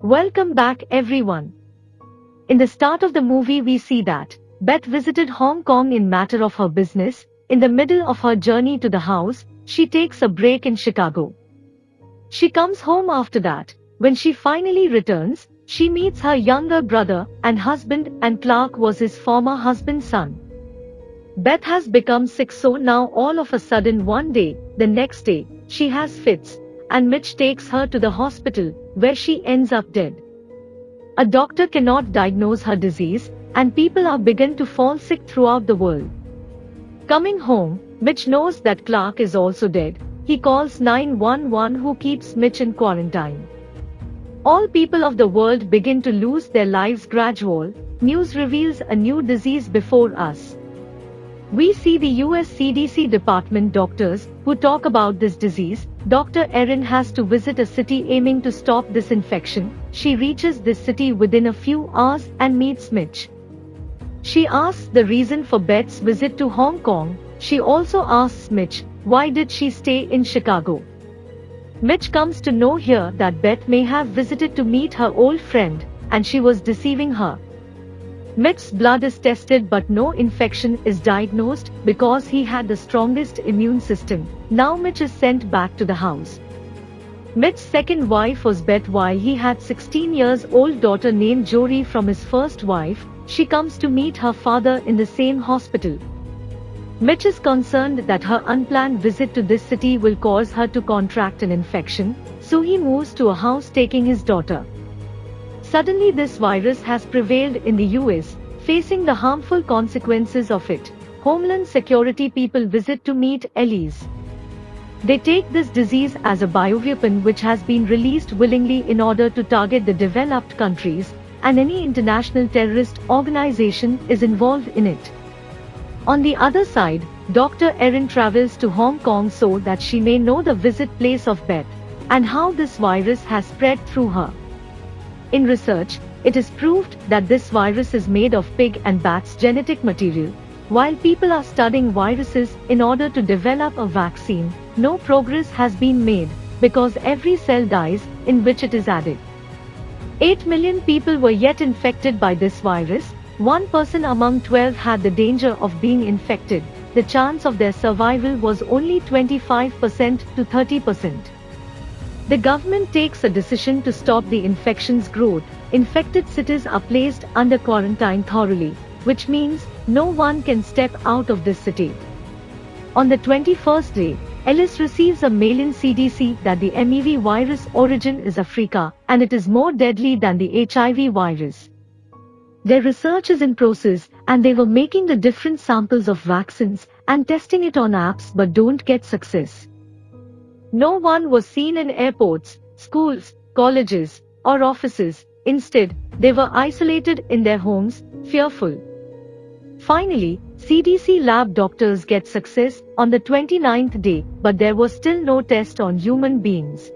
Welcome back everyone. In the start of the movie we see that Beth visited Hong Kong in matter of her business. In the middle of her journey to the house, she takes a break in Chicago. She comes home after that. When she finally returns, she meets her younger brother and husband, and Clark was his former husband's son. Beth has become sick, so now all of a sudden one day, the next day, she has fits, and Mitch takes her to the hospital, where she ends up dead. A doctor cannot diagnose her disease, and people are begun to fall sick throughout the world. Coming home, Mitch knows that Clark is also dead. He calls 911, who keeps Mitch in quarantine. All people of the world begin to lose their lives. Gradual news reveals a new disease before us. We see the US CDC department doctors who talk about this disease. Dr. Erin has to visit a city aiming to stop this infection. She reaches this city within a few hours and meets Mitch. She asks the reason for Beth's visit to Hong Kong. She also asks Mitch, why did she stay in Chicago? Mitch comes to know here that Beth may have visited to meet her old friend, and she was deceiving her. Mitch's blood is tested but no infection is diagnosed because he had the strongest immune system. Now Mitch is sent back to the house. Mitch's second wife was Beth while he had 16-year-old daughter named Jory from his first wife. She comes to meet her father in the same hospital. Mitch is concerned that her unplanned visit to this city will cause her to contract an infection, so he moves to a house taking his daughter. Suddenly this virus has prevailed in the US, facing the harmful consequences of it. Homeland Security people visit to meet Elise. They take this disease as a bioweapon which has been released willingly in order to target the developed countries, and any international terrorist organization is involved in it. On the other side, Dr. Erin travels to Hong Kong so that she may know the visit place of Beth, and how this virus has spread through her. In research, it is proved that this virus is made of pig and bat's genetic material. While people are studying viruses in order to develop a vaccine, no progress has been made, because every cell dies in which it is added. 8 million people were yet infected by this virus. 1 person among 12 had the danger of being infected. The chance of their survival was only 25% to 30%. The government takes a decision to stop the infection's growth. Infected cities are placed under quarantine thoroughly, which means no one can step out of this city. On the 21st day, Ellis receives a mail in CDC that the MEV virus origin is Africa, and it is more deadly than the HIV virus. Their research is in process, and they were making the different samples of vaccines and testing it on apps but don't get success. No one was seen in airports, schools, colleges, or offices. Instead, they were isolated in their homes, fearful. Finally, CDC lab doctors get success on the 29th day, but there was still no test on human beings.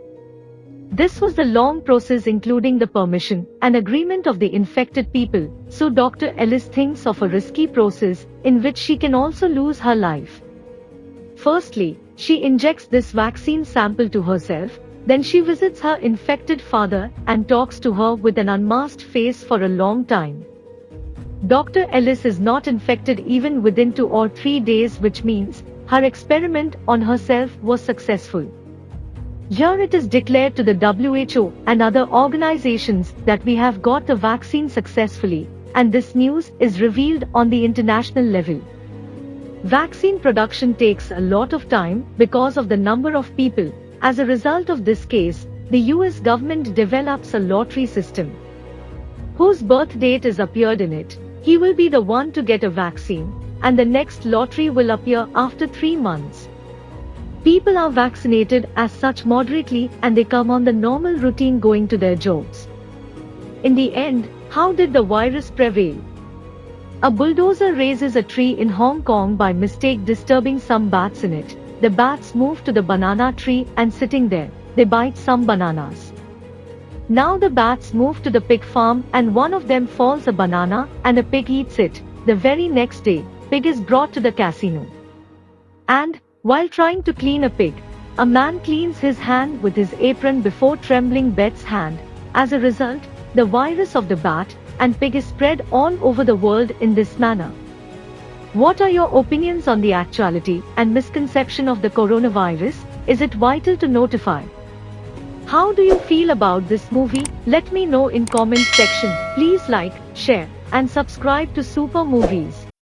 This was the long process, including the permission and agreement of the infected people, so Dr. Ellis thinks of a risky process in which she can also lose her life. Firstly, she injects this vaccine sample to herself, then she visits her infected father and talks to her with an unmasked face for a long time. Dr. Ellis is not infected even within 2 or 3 days, which means her experiment on herself was successful. Here it is declared to the WHO and other organizations that we have got the vaccine successfully, and this news is revealed on the international level. Vaccine production takes a lot of time because of the number of people. As a result of this case, the US government develops a lottery system. Whose birth date is appeared in it, he will be the one to get a vaccine, and the next lottery will appear after 3 months. People are vaccinated as such moderately, and they come on the normal routine going to their jobs. In the end, how did the virus prevail? A bulldozer raises a tree in Hong Kong by mistake, disturbing some bats in it. The bats move to the banana tree and sitting there, they bite some bananas. Now the bats move to the pig farm and one of them falls a banana and a pig eats it. The very next day, pig is brought to the casino. And, while trying to clean a pig, a man cleans his hand with his apron before trembling Beth's hand. As a result, the virus of the bat and pig is spread all over the world in this manner. What are your opinions on the actuality and misconception of the coronavirus? Is it vital to notify? How do you feel about this movie? Let me know in comment section. Please like, share, and subscribe to Super Movies.